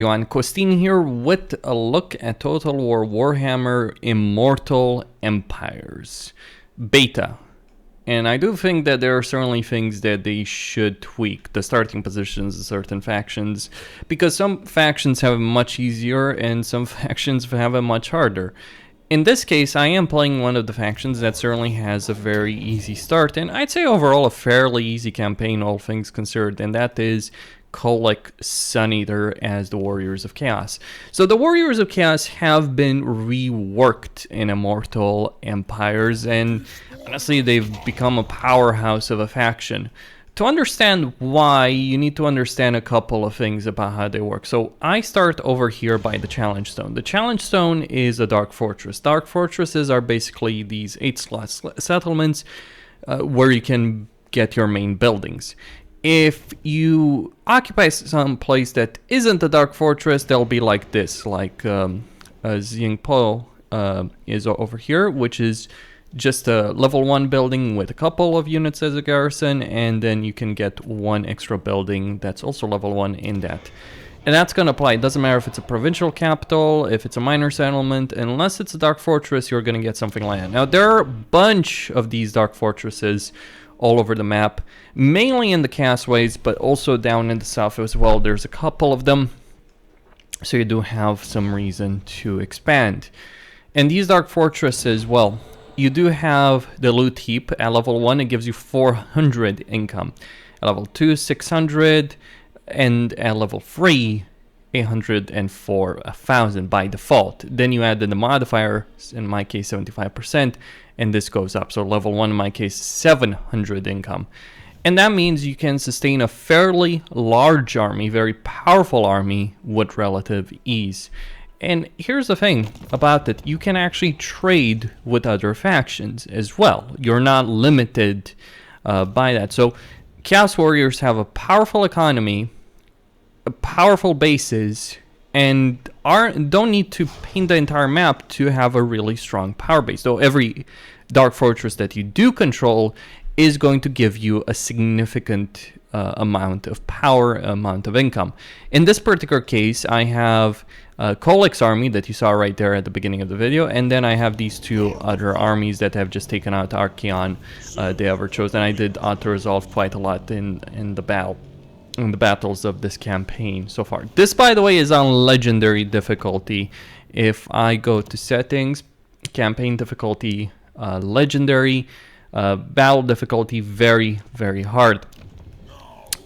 Everyone, Costin here with a look at Total War Warhammer Immortal Empires Beta. And I do think that there are certainly things that they should tweak, the starting positions of certain factions, because some factions have it much easier and some factions have it much harder. In this case, I am playing one of the factions that certainly has a very easy start, and I'd say overall a fairly easy campaign, all things considered, and that is Kholek Sun Eater as the Warriors of Chaos. So the Warriors of Chaos have been reworked in Immortal Empires, and honestly they've become a powerhouse of a faction. To understand why, you need to understand a couple of things about how they work. So I start over here by the Challenge Stone. The Challenge Stone is a Dark Fortress. Dark Fortresses are basically these 8-slot settlements where you can get your main buildings. If you occupy some place that isn't a Dark Fortress, they'll be like this, like Xingpo is over here, which is just a level 1 building with a couple of units as a garrison, and then you can get one extra building that's also level 1 in that. And that's going to apply. It doesn't matter if it's a provincial capital, if it's a minor settlement, unless it's a Dark Fortress, you're going to get something like that. Now, there are a bunch of these Dark Fortresses all over the map, mainly in the Castways, but also down in the south as well. There's a couple of them, so you do have some reason to expand. And these Dark Fortresses, well, you do have the loot heap. At level 1, it gives you 400 income. At level 2, 600, and at level 3, 804,000 by default. Then you add in the modifier, in my case 75%, and this goes up. So level 1 in my case 700 income. And that means you can sustain a fairly large army, very powerful army with relative ease. And here's the thing about it, you can actually trade with other factions as well. You're not limited by that. So Chaos Warriors have a powerful economy, powerful bases, and don't need to paint the entire map to have a really strong power base. So every Dark Fortress that you do control is going to give you a significant amount of power, amount of income. In this particular case, I have Kholek's army that you saw right there at the beginning of the video, and then I have these two other armies that have just taken out Archaon, they ever chose, and I did auto-resolve quite a lot in the battles of this campaign so far. This, by the way, is on legendary difficulty. If I go to settings, campaign difficulty, legendary, battle difficulty, very, very hard.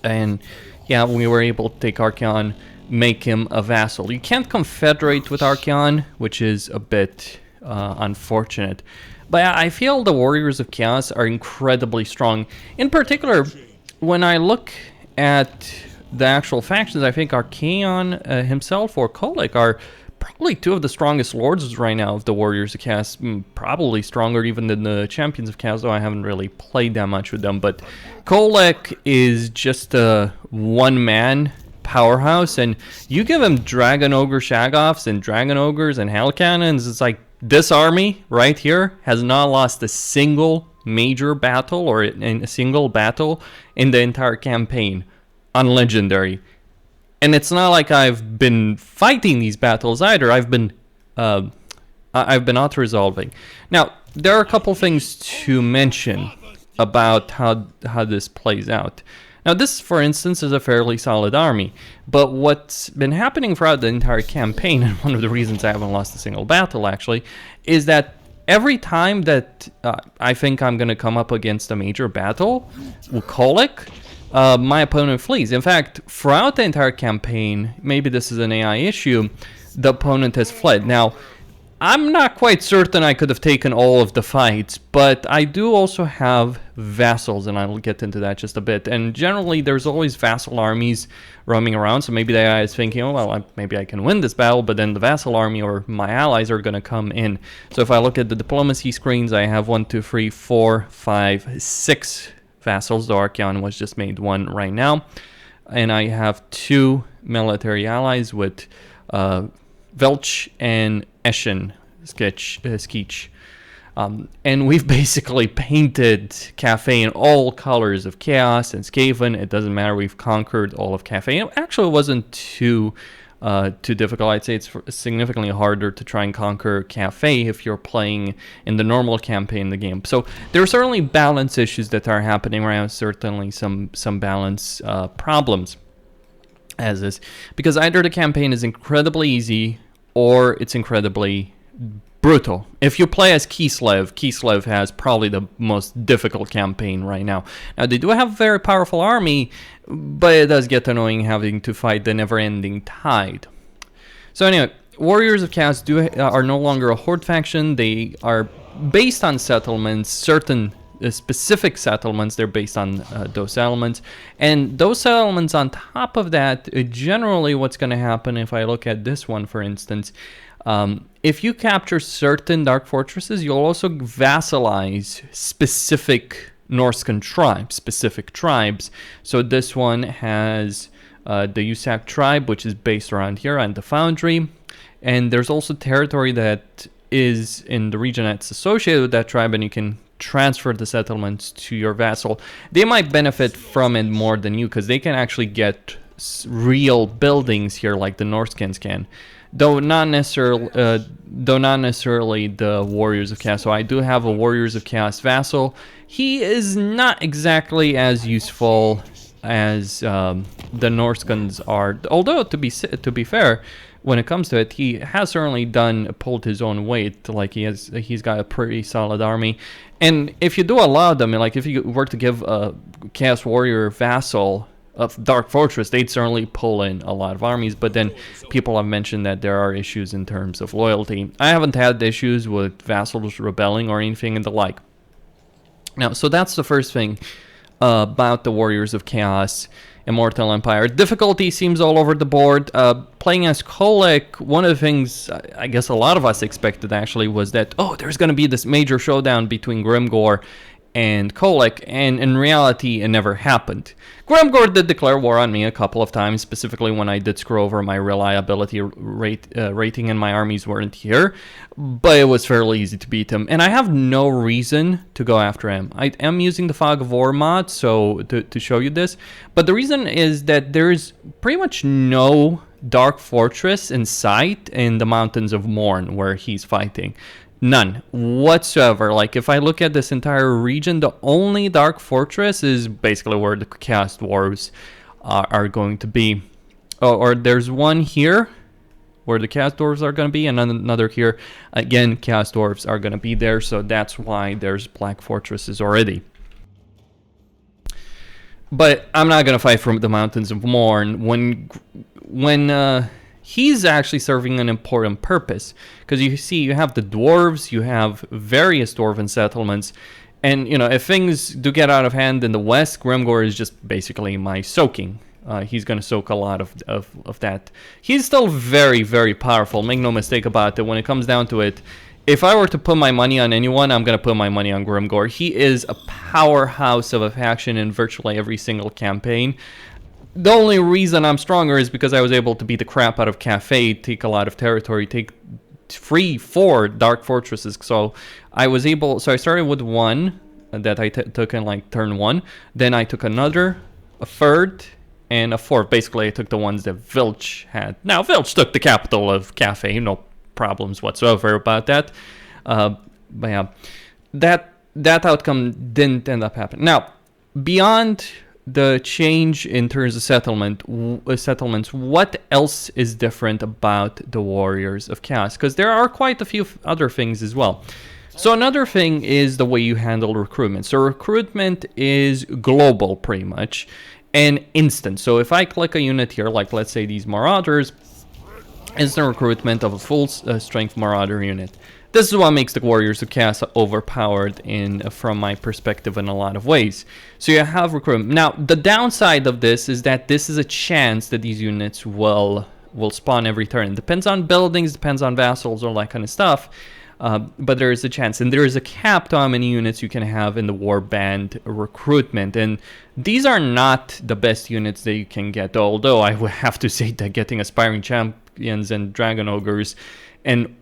And yeah, we were able to take Archaon, make him a vassal. You can't confederate with Archaon, which is a bit unfortunate. But I feel the Warriors of Chaos are incredibly strong. In particular, when I look at the actual factions, I think Archaon himself or Kholek are probably two of the strongest lords right now of the Warriors of Chaos, probably stronger even than the Champions of Chaos, though I haven't really played that much with them. But Kholek is just a one-man powerhouse, and you give him Dragon Ogre Shagoffs and Dragon Ogres and Hell Cannons, it's like this army right here has not lost a single major battle or in a single battle in the entire campaign on legendary. And it's not like I've been fighting these battles either. I've been auto-resolving. Now, there are a couple things to mention about how this plays out. Now, this, for instance, is a fairly solid army. But what's been happening throughout the entire campaign, and one of the reasons I haven't lost a single battle, actually, is that every time that I think I'm going to come up against a major battle with Kholek, my opponent flees. In fact, throughout the entire campaign, maybe this is an AI issue, the opponent has fled. Now, I'm not quite certain I could have taken all of the fights, but I do also have vassals, and I'll get into that just a bit. And generally, there's always vassal armies roaming around, so maybe the AI is thinking, oh, well, maybe I can win this battle, but then the vassal army or my allies are going to come in. So if I look at the diplomacy screens, I have 1, 2, 3, 4, 5, 6 vassals. The Archaon was just made 1 right now. And I have 2 military allies with Velch and Eschen Skeech. And we've basically painted Cafe in all colors of Chaos and Skaven. It doesn't matter, we've conquered all of Cafe. Actually, it wasn't too too difficult. I'd say it's significantly harder to try and conquer Cafe if you're playing in the normal campaign in the game. So there are certainly balance issues that are happening right now, certainly some balance problems as is, because either the campaign is incredibly easy or it's incredibly brutal. If you play as Kislev has probably the most difficult campaign right now. Now, they do have a very powerful army, but it does get annoying having to fight the never-ending tide. So anyway, Warriors of Chaos are no longer a horde faction. They are based on settlements, certain specific settlements. They're based on those settlements. And those settlements on top of that, generally what's going to happen, if I look at this one, for instance, if you capture certain dark fortresses, you'll also vassalize specific Norscan tribes, So this one has the Usak tribe, which is based around here on the Foundry. And there's also territory that is in the region that's associated with that tribe, and you can transfer the settlements to your vassal. They might benefit from it more than you, because they can actually get real buildings here like the Norscans can. Though not necessarily the Warriors of Chaos. So I do have a Warriors of Chaos vassal. He is not exactly as useful as the Norscans are. Although to be fair, when it comes to it, he has certainly pulled his own weight. Like he's got a pretty solid army. And if you do allow them, like if you were to give a Chaos Warrior vassal of Dark Fortress, they'd certainly pull in a lot of armies, but then people have mentioned that there are issues in terms of loyalty. I haven't had issues with vassals rebelling or anything and the like. Now, so that's the first thing about the Warriors of Chaos Immortal Empire. Difficulty seems all over the board. Playing as Kolek, one of the things I guess a lot of us expected actually was that, oh, there's going to be this major showdown between Grimgor and Kolek, and in reality it never happened. Grimgor did declare war on me a couple of times, specifically when I did screw over my reliability rating and my armies weren't here, but it was fairly easy to beat him, and I have no reason to go after him. I am using the Fog of War mod so to show you this, but the reason is that there's pretty much no Dark Fortress in sight in the Mountains of Morn where he's fighting. None whatsoever. Like if I look at this entire region, the only Dark Fortress is basically where the Chaos Dwarves are going to be. Oh, or there's one here where the Chaos Dwarves are going to be, and another here. Again, Chaos Dwarves are going to be there, so that's why there's Black Fortresses already. But I'm not going to fight from the Mountains of Morn when he's actually serving an important purpose, because you see you have the dwarves, you have various dwarven settlements, and you know, if things do get out of hand in the west, Grimgor is just basically my soaking. He's going to soak a lot of that. He's still very, very powerful, make no mistake about it. When it comes down to it, if I were to put my money on anyone, I'm going to put my money on Grimgor. He is a powerhouse of a faction in virtually every single campaign. The only reason I'm stronger is because I was able to beat the crap out of Cafe, take a lot of territory, take 4 Dark Fortresses. So I started with one that I took in like turn 1. Then I took another, a third, and a fourth. Basically, I took the ones that Vilch had. Now, Vilch took the capital of Cafe, no problems whatsoever about that. But yeah, that outcome didn't end up happening. Now, beyond the change in terms of settlements, what else is different about the Warriors of Chaos? Because there are quite a few other things as well. So another thing is the way you handle recruitment. So recruitment is global pretty much and instant. So if I click a unit here, like let's say these Marauders, instant recruitment of a full strength Marauder unit. This is what makes the Warriors of Chaos overpowered from my perspective in a lot of ways. So you have recruitment. Now, the downside of this is that this is a chance that these units will spawn every turn. It depends on buildings, depends on vassals, all that kind of stuff. But there is a chance. And there is a cap to how many units you can have in the Warband recruitment. And these are not the best units that you can get. Although I would have to say that getting Aspiring Champions and Dragon Ogres and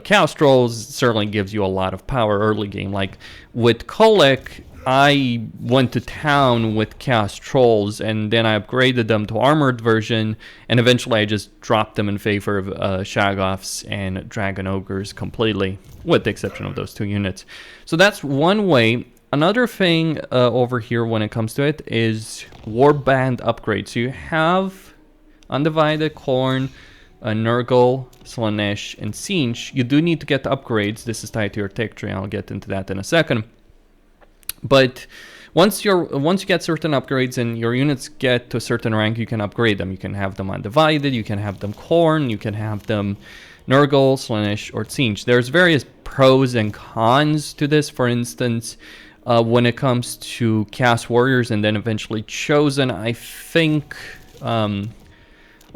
Chaos Trolls certainly gives you a lot of power early game. Like with Kolek, I went to town with Chaos Trolls, and then I upgraded them to Armored version, and eventually I just dropped them in favor of Shoggoths and Dragon Ogres completely, with the exception of those 2 units. So that's one way. Another thing over here when it comes to it is Warband upgrades. So you have Undivided, Khorne, Nurgle, Slaanesh, and Tzeentch. You do need to get the upgrades. This is tied to your tech tree. I'll get into that in a second. But once you get certain upgrades and your units get to a certain rank, you can upgrade them. You can have them Undivided, you can have them Khorne, you can have them Nurgle, Slaanesh, or Tzeentch. There's various pros and cons to this. For instance, when it comes to Chaos Warriors and then eventually Chosen, I think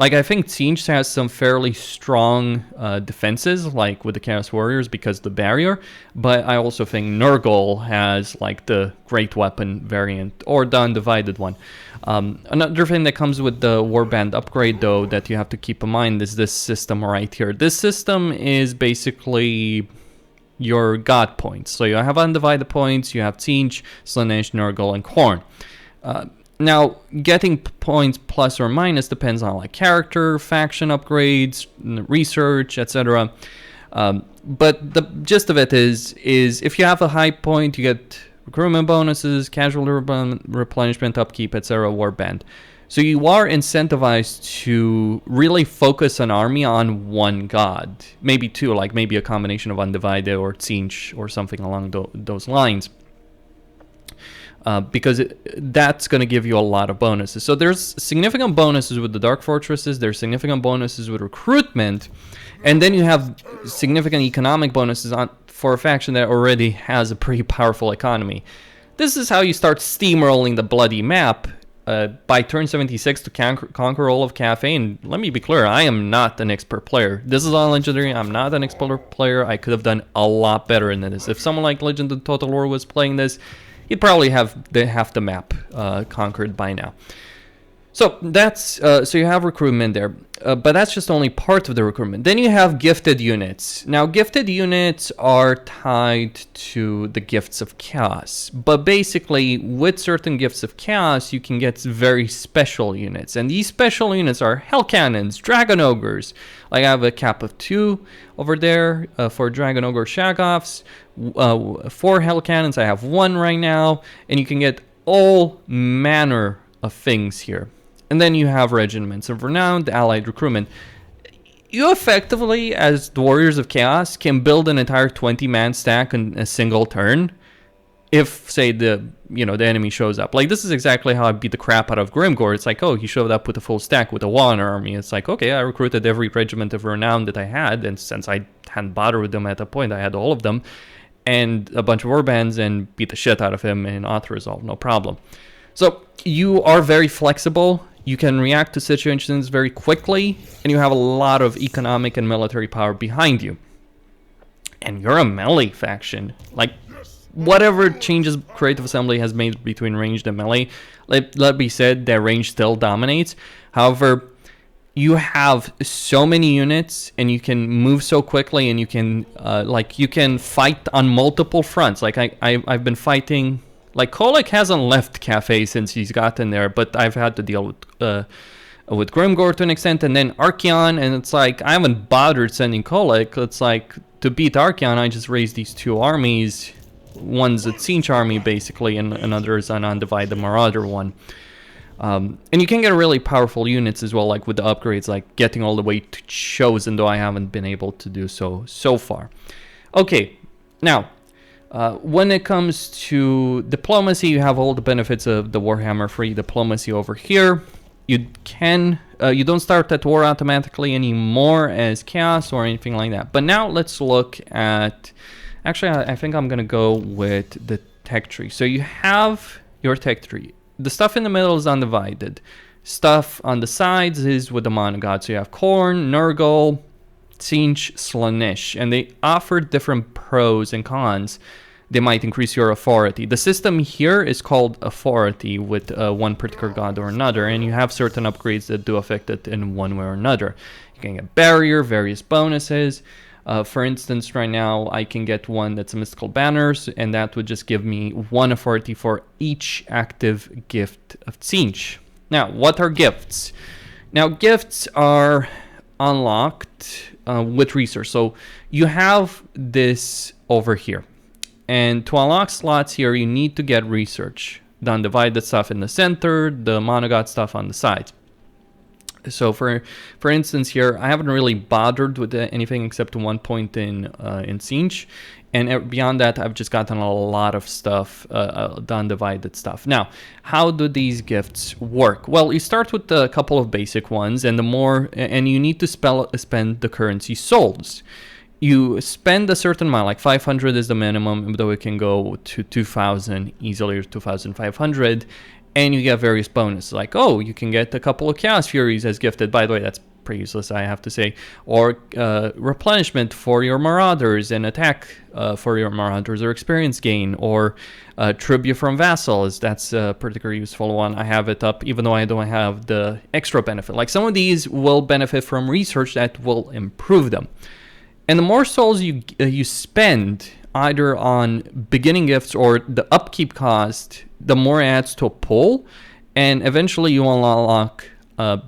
I think Tzeentch has some fairly strong defenses, like with the Chaos Warriors, because of the barrier. But I also think Nurgle has like the Great Weapon variant, or the Undivided one. Another thing that comes with the Warband upgrade, though, that you have to keep in mind is this system right here. This system is basically your God points. So you have Undivided points, you have Tzeentch, Slaanesh, Nurgle, and Khorne. Now, getting points plus or minus depends on like character, faction upgrades, research, etc. But the gist of it is if you have a high point, you get recruitment bonuses, casualty replenishment, upkeep, etc. Warband. So you are incentivized to really focus an army on one god, maybe 2, like maybe a combination of Undivided or Tzeentch or something along those lines. Because that's going to give you a lot of bonuses. So there's significant bonuses with the Dark Fortresses, there's significant bonuses with Recruitment, and then you have significant economic bonuses for a faction that already has a pretty powerful economy. This is how you start steamrolling the bloody map by turn 76 to conquer all of Cathay. And let me be clear, I am not an expert player. This is on Legendary, I'm not an expert player. I could have done a lot better than this. If someone like Legend of Total War was playing this, you'd probably have half the map conquered by now. So that's so you have recruitment there, but that's just only part of the recruitment. Then you have gifted units. Now, gifted units are tied to the gifts of chaos, but basically with certain gifts of chaos, you can get very special units, and these special units are hell cannons, dragon ogres. Like I have a cap of 2 over there for dragon ogre shoggoths, 4 hell cannons. I have 1 right now, and you can get all manner of things here. And then you have regiments of renown, the allied recruitment. You effectively, as the Warriors of Chaos, can build an entire 20-man stack in a single turn. If, say, the enemy shows up. Like, this is exactly how I beat the crap out of Grimgore. It's like, oh, he showed up with a full stack with a Warhammer army. It's like, okay, I recruited every regiment of renown that I had, and since I hadn't bothered with them at that point, I had all of them, and a bunch of warbands, and beat the shit out of him in auto resolve, no problem. So you are very flexible. You can react to situations very quickly, and you have a lot of economic and military power behind you. And you're a melee faction. Like, whatever changes Creative Assembly has made between ranged and melee, let be said that range still dominates. However, you have so many units, and you can move so quickly, and you can you can fight on multiple fronts. Like I've been fighting. Like, Kolick hasn't left Cathay since he's gotten there, but I've had to deal with Grimgore to an extent, and then Archaon, and it's like, I haven't bothered sending Kolick. It's like, to beat Archaon, I just raised these 2 armies. One's a Tzeentch army, basically, and another is an Undivided Marauder one. And you can get really powerful units as well, like with the upgrades, like getting all the way to Chosen, though I haven't been able to do so far. Okay, now, when it comes to diplomacy, you have all the benefits of the Warhammer free diplomacy over here. You don't start that war automatically anymore as chaos or anything like that. But now let's look at, actually I think I'm gonna go with the tech tree. So you have your tech tree. The stuff in the middle is undivided. Stuff on the sides is with the monogod. So you have Khorne, Nurgle, Tzeentch, Slaanesh, and they offer different pros and cons. They might increase your authority. The system here is called authority with one particular god or another, and you have certain upgrades that do affect it in one way or another. You can get barrier, various bonuses. For instance, right now I can get one that's a mystical banners, and that would just give me 1 authority for each active gift of Siege. Now, what are gifts? Now, gifts are unlocked with research. So you have this over here. And to unlock slots here, you need to get research. The undivided stuff in the center, the monogod stuff on the sides. So for instance here, I haven't really bothered with anything except 1 point in Siege. And beyond that, I've just gotten a lot of stuff, the undivided stuff. Now, how do these gifts work? Well, you start with a couple of basic ones, and you need to spend the currency souls. You spend a certain amount, like 500 is the minimum, though it can go to 2,000 easily, or 2,500, and you get various bonuses, like, oh, you can get a couple of Chaos Furies as gifted. By the way, that's pretty useless, I have to say. Or replenishment for your Marauders, and attack for your Marauders, or experience gain, or tribute from vassals. That's a particularly useful one. I have it up, even though I don't have the extra benefit. Like, some of these will benefit from research that will improve them. And the more souls you spend, either on beginning gifts or the upkeep cost, the more it adds to a pull, and eventually you will unlock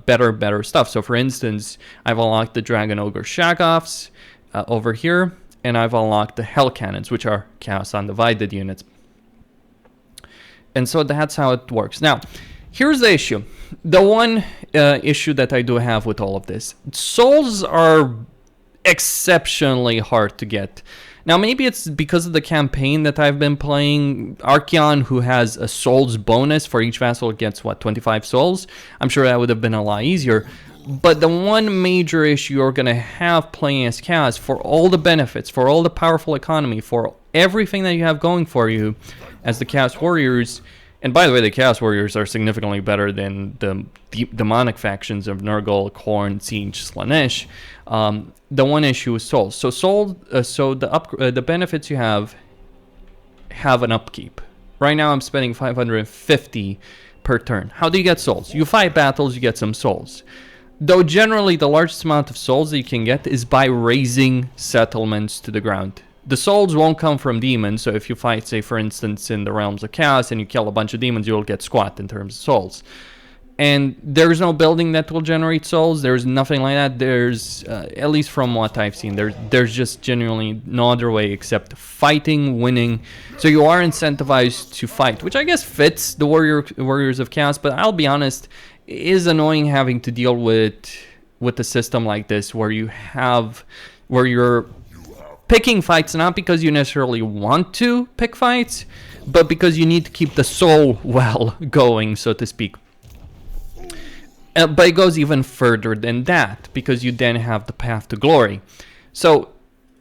better stuff. So for instance, I've unlocked the Dragon Ogre Shagoffs over here, and I've unlocked the Hell Cannons, which are Chaos Undivided units. And so that's how it works. Now, here's the issue. The one issue that I do have with all of this. Souls are exceptionally hard to get. Now, maybe it's because of the campaign that I've been playing. Archeon, who has a souls bonus for each vassal, gets, what, 25 souls? I'm sure that would have been a lot easier. But the one major issue you're going to have playing as Chaos, for all the benefits, for all the powerful economy, for everything that you have going for you as the Chaos Warriors. And by the way, the Chaos Warriors are significantly better than the demonic factions of Nurgle, Khorne, Siege, Slaanesh. The one issue is souls. So the benefits you have an upkeep. Right now I'm spending 550 per turn. How do you get souls? You fight battles, you get some souls. Though generally the largest amount of souls that you can get is by raising settlements to the ground. The souls won't come from demons, so if you fight, say for instance, in the Realms of Chaos and you kill a bunch of demons, you'll get squat in terms of souls. And there's no building that will generate souls. There's nothing like that. There's, at least from what I've seen, there's just genuinely no other way except fighting, winning. So you are incentivized to fight, which I guess fits the Warriors of Chaos. But I'll be honest, it is annoying having to deal with a system like this where you're picking fights not because you necessarily want to pick fights, but because you need to keep the soul well going, so to speak. But it goes even further than that, because you then have the path to glory. So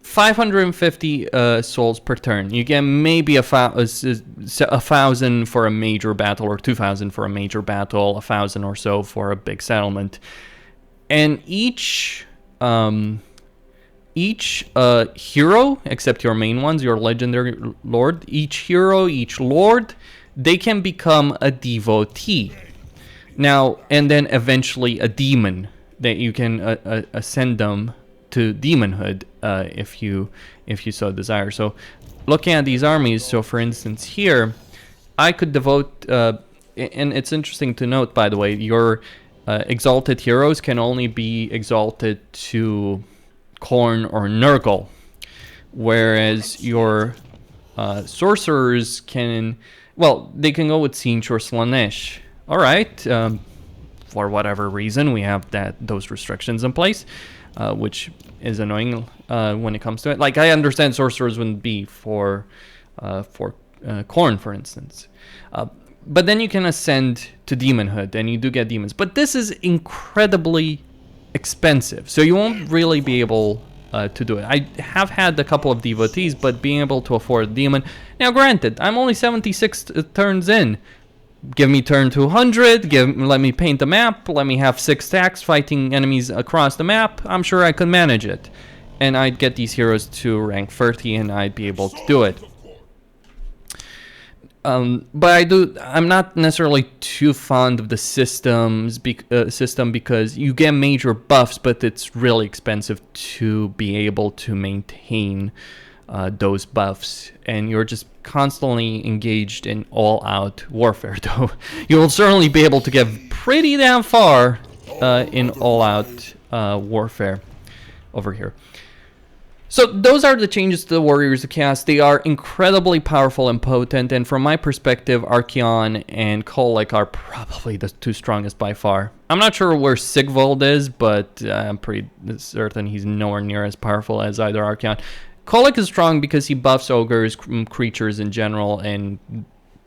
550 souls per turn. You get maybe 1,000 for a major battle, or 2,000 for a major battle, 1,000 or so for a big settlement. And each hero, except your main ones, your legendary lord, each hero, each lord, they can become a devotee. Now, and then eventually a demon, that you can ascend them to demonhood if you so desire. So looking at these armies, so for instance here, I could devote, and it's interesting to note, by the way, your exalted heroes can only be exalted to Khorne or Nurgle, whereas your sorcerers can, well, they can go with Siege or Slaanesh. All right, for whatever reason, we have those restrictions in place, which is annoying when it comes to it. Like, I understand sorcerers wouldn't be for Khorne, for instance. But then you can ascend to demonhood, and you do get demons. But this is incredibly expensive, so you won't really be able to do it. I have had a couple of devotees, but being able to afford a demon... Now, granted, I'm only 76 turns in. Give me turn 200, let me paint the map, let me have 6 stacks fighting enemies across the map. I'm sure I could manage it. And I'd get these heroes to rank 30, and I'd be able to do it. But I'm not necessarily too fond of the system because you get major buffs, but it's really expensive to be able to maintain those buffs, and you're just constantly engaged in all-out warfare. Though you will certainly be able to get pretty damn far in all-out warfare over here. So those are the changes to the Warriors of Chaos. They are incredibly powerful and potent, and from my perspective, Archaon and Kolic are probably the two strongest by far. I'm not sure where Sigvald is, but I'm pretty certain he's nowhere near as powerful as either Archaon. Kolic is strong because he buffs ogres, creatures in general, and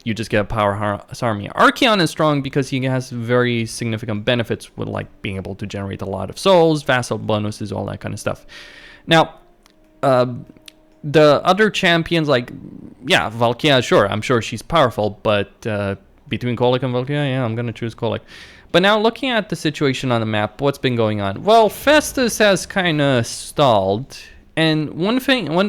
you just get a powerhouse army. Archaon is strong because he has very significant benefits with like being able to generate a lot of souls, vassal bonuses, all that kind of stuff. Now, the other champions, like, yeah, Valkia, sure, I'm sure she's powerful, but between Kolic and Valkia, yeah, I'm going to choose Kolic. But now looking at the situation on the map, what's been going on? Well, Festus has kind of stalled. And one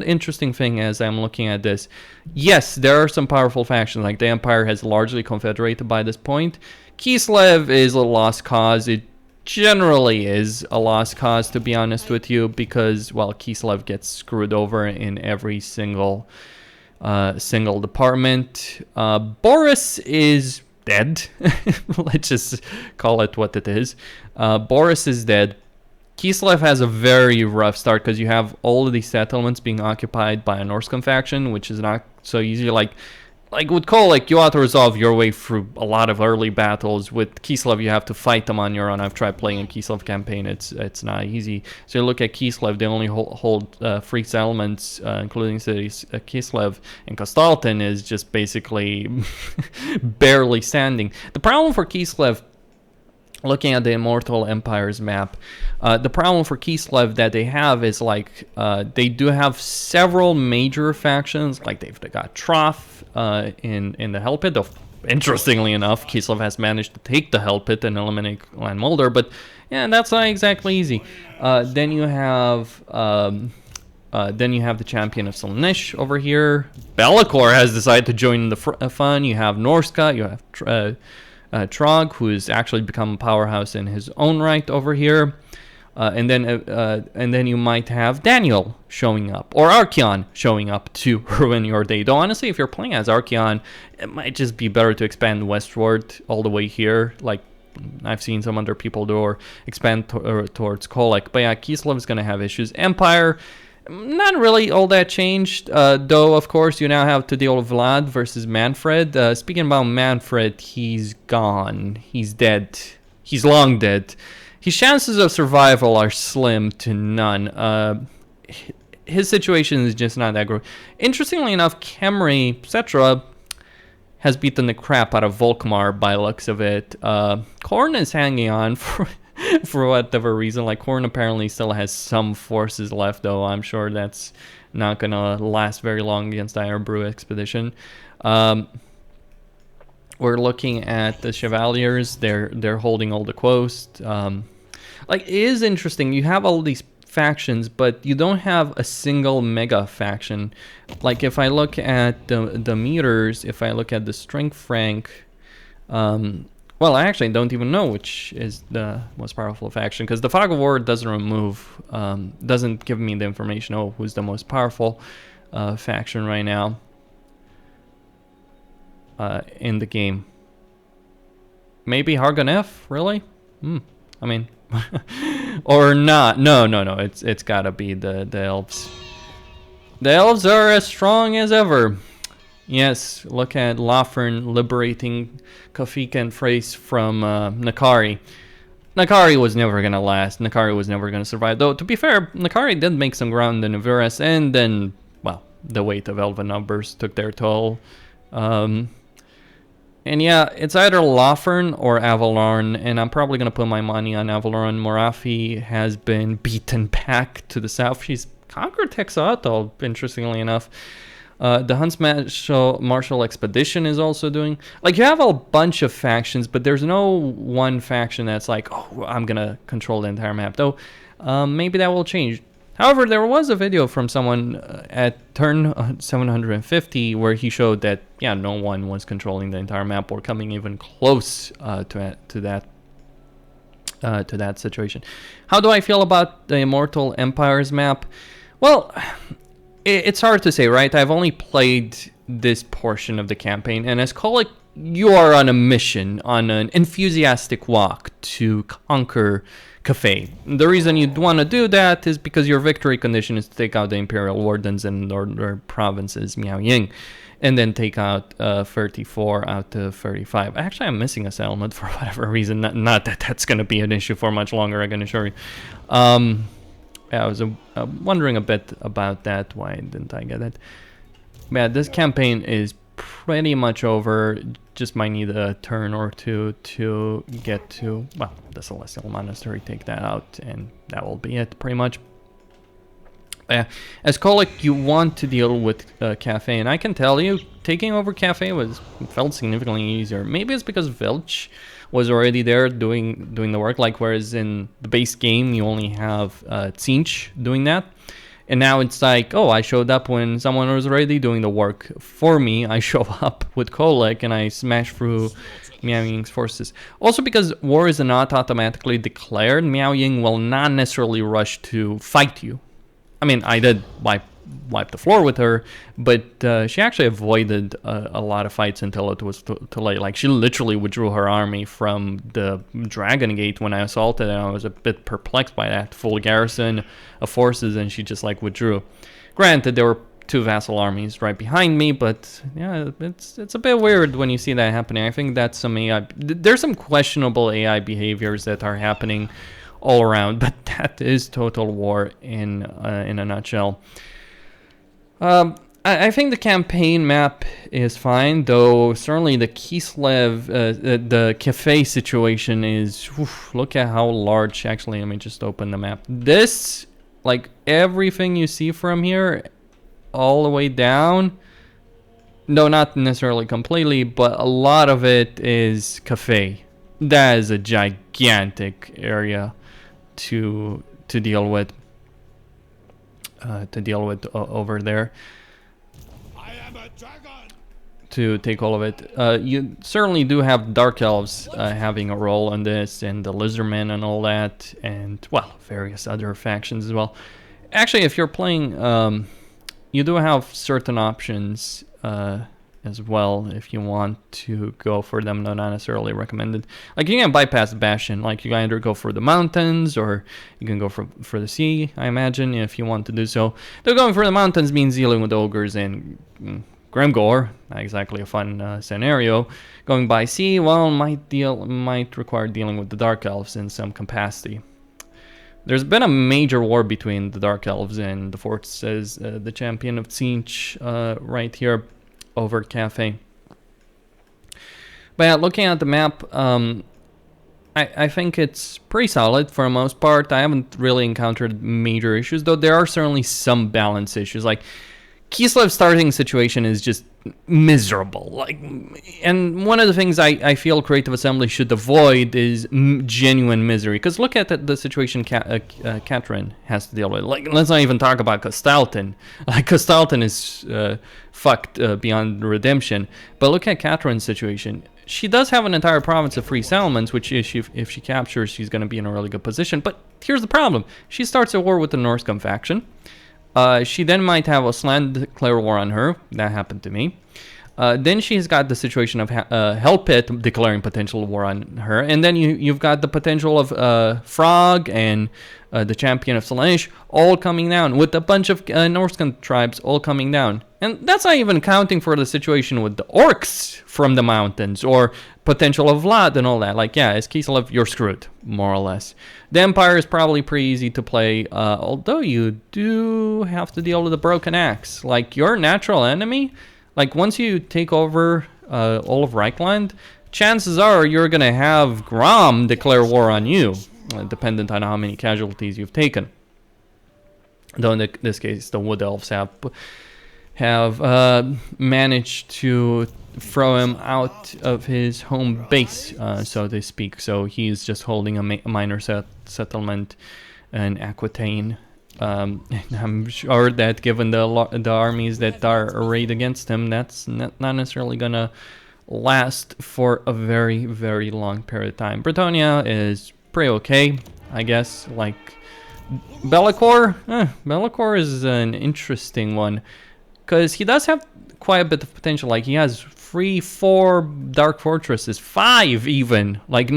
interesting thing as I'm looking at this, yes, there are some powerful factions, like the Empire has largely confederated by this point. Kislev is a lost cause. It generally is a lost cause, to be honest with you, because, well, Kislev gets screwed over in every single department. Boris is dead. Let's just call it what it is. Boris is dead. Kislev has a very rough start because you have all of these settlements being occupied by a Norscan faction, which is not so easy. Like with Kolic, you have to resolve your way through a lot of early battles. With Kislev, you have to fight them on your own. I've tried playing a Kislev campaign. It's not easy. So you look at Kislev, they only hold 3 settlements, including cities. Kislev and Kostaltin is just basically barely standing. The problem for Kislev, looking at the Immortal Empires map, the problem for Kislev that they have is like they do have several major factions. Like they've got Troth in the Hell Pit. Interestingly enough, Kislev has managed to take the Hell Pit and eliminate Clan Mulder, but yeah, that's not exactly easy. Then you have the champion of Slaanesh over here. Bellicor has decided to join the fun. You have Norska. You have Trog, who's actually become a powerhouse in his own right over here, and then you might have Daniel showing up, or Archaon showing up to ruin your day. Though honestly, if you're playing as Archaon, it might just be better to expand westward all the way here, like I've seen some other people do, or expand towards Kolic. But yeah, Kislev is going to have issues. Empire, not really all that changed, though, of course, you now have to deal with Vlad versus Manfred. Speaking about Manfred, he's gone. He's dead. He's long dead. His chances of survival are slim to none. His situation is just not that great. Interestingly enough, Khemri, etc., has beaten the crap out of Volkmar by looks of it. Khorne is hanging on for whatever reason. Like, Khorne apparently still has some forces left, though I'm sure that's not gonna last very long against the Iron Brew expedition. We're looking at the Chevaliers. They're holding all the coast. Like, it is interesting. You have all these factions, but you don't have a single mega faction. Like, if I look at the meters, if I look at the strength rank, well, I actually don't even know which is the most powerful faction, because the Fog of War doesn't give me the information, oh, who's the most powerful faction right now in the game. Maybe Hargonef, really? I mean, or not. No, it's gotta be the elves. The elves are as strong as ever. Yes, look at Lothern liberating Kafika and Thrace from Nakari. Nakari was never going to last. Nakari was never going to survive. Though, to be fair, Nakari did make some ground in Everest, and then, well, the weight of elven numbers took their toll. And yeah, it's either Lothern or Avalorn, and I'm probably going to put my money on Avalorn. Morathi has been beaten back to the south. She's conquered Texato, interestingly enough. The Hunts Martial Expedition is also doing... Like, you have a bunch of factions, but there's no one faction that's like, oh, I'm going to control the entire map. Though, maybe that will change. However, there was a video from someone at turn 750 where he showed that, yeah, no one was controlling the entire map or coming even close to that situation. How do I feel about the Immortal Empires map? Well, it's hard to say, right? I've only played this portion of the campaign, and as Colic, you are on a mission, on an enthusiastic walk to conquer Cathay. The reason you'd want to do that is because your victory condition is to take out the Imperial Wardens and their provinces, Miao Ying, and then take out 34 out of 35. Actually, I'm missing a settlement for whatever reason. Not that that's going to be an issue for much longer, I can assure you. Yeah, I was wondering a bit about that. Why didn't I get it? Yeah, this campaign is pretty much over. Just might need a turn or two to get to, well, the Celestial Monastery, take that out, and that will be it, pretty much. As Colic, you want to deal with Cathay, and I can tell you, taking over Cathay felt significantly easier. Maybe it's because Vilch was already there doing the work, like whereas in the base game you only have Tzeentch doing that. And now it's like, oh, I showed up when someone was already doing the work for me. I show up with Colic and I smash through Miao Ying's forces. Also because war is not automatically declared, Miao Ying will not necessarily rush to fight you. I mean, I did wipe the floor with her, but she actually avoided a lot of fights until it was too late. Like, she literally withdrew her army from the Dragon Gate when I assaulted, and I was a bit perplexed by that. Full garrison of forces, and she just, like, withdrew. Granted, there were 2 vassal armies right behind me, but, yeah, it's a bit weird when you see that happening. I think that's some AI... There's some questionable AI behaviors that are happening all around, but that is total war in a nutshell. I think the campaign map is fine, though certainly the Kislev, the Cathay situation is, look at how large. Actually, let me just open the map. This, like, everything you see from here all the way down, no, not necessarily completely, but a lot of it is Cathay. That is a gigantic area to deal with. Over there. I am a dragon. To take all of it. You certainly do have Dark Elves having a role in this, and the Lizardmen and all that, and, well, various other factions as well. Actually, if you're playing, you do have certain options as well if you want to go for them, though not necessarily recommended. Like, you can bypass Bastion. Like, you can either go for the mountains or you can go for the sea, I imagine, if you want to do so. Though going for the mountains means dealing with ogres and Grimgore, not exactly a fun scenario. Going by sea, well, might require dealing with the Dark Elves in some capacity. There's been a major war between the Dark Elves and the Fort, says the champion of Tzeentch right here over Cathay. But yeah, looking at the map, I think it's pretty solid for the most part. I haven't really encountered major issues, though there are certainly some balance issues. Like, Kislev's starting situation is just miserable. Like, and one of the things I feel Creative Assembly should avoid is genuine misery. Because look at the situation Catherine has to deal with. Like, let's not even talk about Costalton. Like, Costalton is fucked beyond redemption. But look at Catherine's situation. She does have an entire province of free settlements, which if she captures, she's going to be in a really good position. But here's the problem. She starts a war with the Norse Scum faction. She then might have a Slan declare war on her. That happened to me. Then she's got the situation of Hellpit declaring potential war on her. And then you've got the potential of Frog and the champion of Slaanesh all coming down, with a bunch of Norscan tribes all coming down. And that's not even counting for the situation with the orcs from the mountains, or potential of Vlad and all that. Like, yeah, as Kislev, you're screwed, more or less. The Empire is probably pretty easy to play, although you do have to deal with the Broken Axe. Like, your natural enemy, like, once you take over all of Reichland, chances are you're going to have Grom declare war on you, dependent on how many casualties you've taken. Though in this case, the Wood Elves have managed to throw him out of his home base, so to speak. So he's just holding a minor settlement in Aquitaine And I'm sure that given the armies that are arrayed against him, that's not necessarily gonna last for a very, very long period of time. Bretonia is pretty okay, I guess. Like, Bellicor? Bellicor is an interesting one, because he does have quite a bit of potential. Like, he has 3, 4 Dark Fortresses, 5 even, like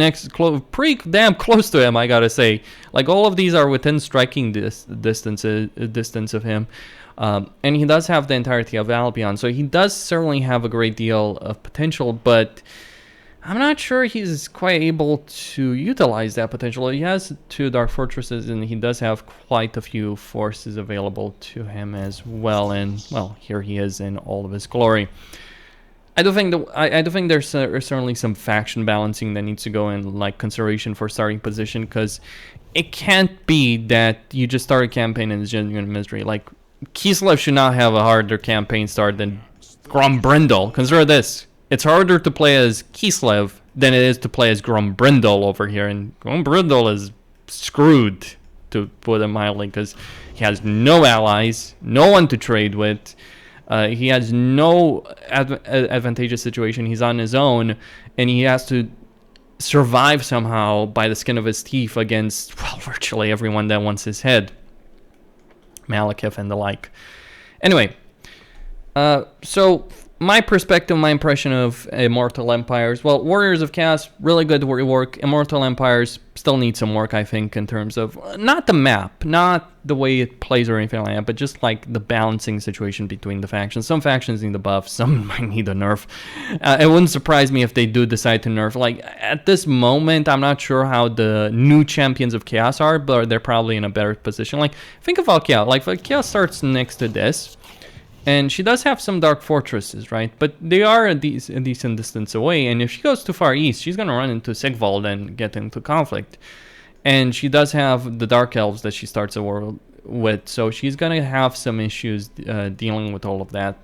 pretty damn close to him, I gotta say. Like, all of these are within striking distance of him. And he does have the entirety of Albion, so he does certainly have a great deal of potential, but I'm not sure he's quite able to utilize that potential. He has 2 Dark Fortresses, and he does have quite a few forces available to him as well, and, well, here he is in all of his glory. I do think there's certainly some faction balancing that needs to go in, like, consideration for starting position, because it can't be that you just start a campaign and it's genuine misery. Like, Kislev should not have a harder campaign start than Grombrindal. Consider this. It's harder to play as Kislev than it is to play as Grombrindal over here, and Grombrindal is screwed, to put it mildly, because he has no allies, no one to trade with. He has no advantageous situation. He's on his own, and he has to survive somehow by the skin of his teeth against, well, virtually everyone that wants his head. Malekith and the like. Anyway, so my perspective, my impression of Immortal Empires, well, Warriors of Chaos, really good work. Immortal Empires still needs some work, I think, in terms of, not the map, not the way it plays or anything like that, but just like the balancing situation between the factions. Some factions need a buff, some might need a nerf. It wouldn't surprise me if they do decide to nerf. Like, at this moment, I'm not sure how the new champions of Chaos are, but they're probably in a better position. Like, think of Valkia. Like, Valkia starts next to this, and she does have some Dark Fortresses, right? But they are a decent distance away, and if she goes too far east, she's going to run into Sigvald and get into conflict. And she does have the Dark Elves that she starts a war with, so she's going to have some issues dealing with all of that.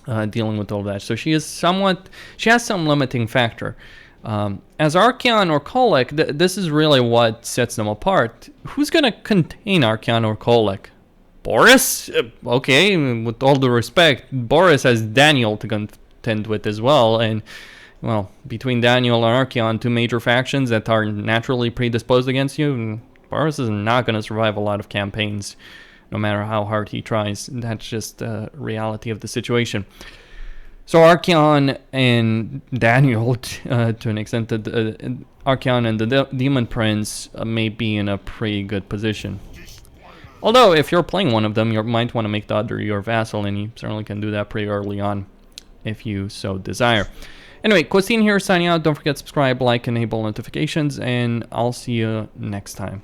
So she has some limiting factor. As Archaon or Kolek, this is really what sets them apart. Who's going to contain Archaon or Kolek? Boris? Okay, with all due respect, Boris has Daniel to contend with as well, and, well, between Daniel and Archaon, 2 major factions that are naturally predisposed against you, Boris is not going to survive a lot of campaigns, no matter how hard he tries. That's just a reality of the situation. So Archaon and Daniel, to an extent, Archaon and the Demon Prince may be in a pretty good position. Although, if you're playing one of them, you might want to make the other your vassal, and you certainly can do that pretty early on, if you so desire. Anyway, Costin here signing out. Don't forget to subscribe, like, enable notifications, and I'll see you next time.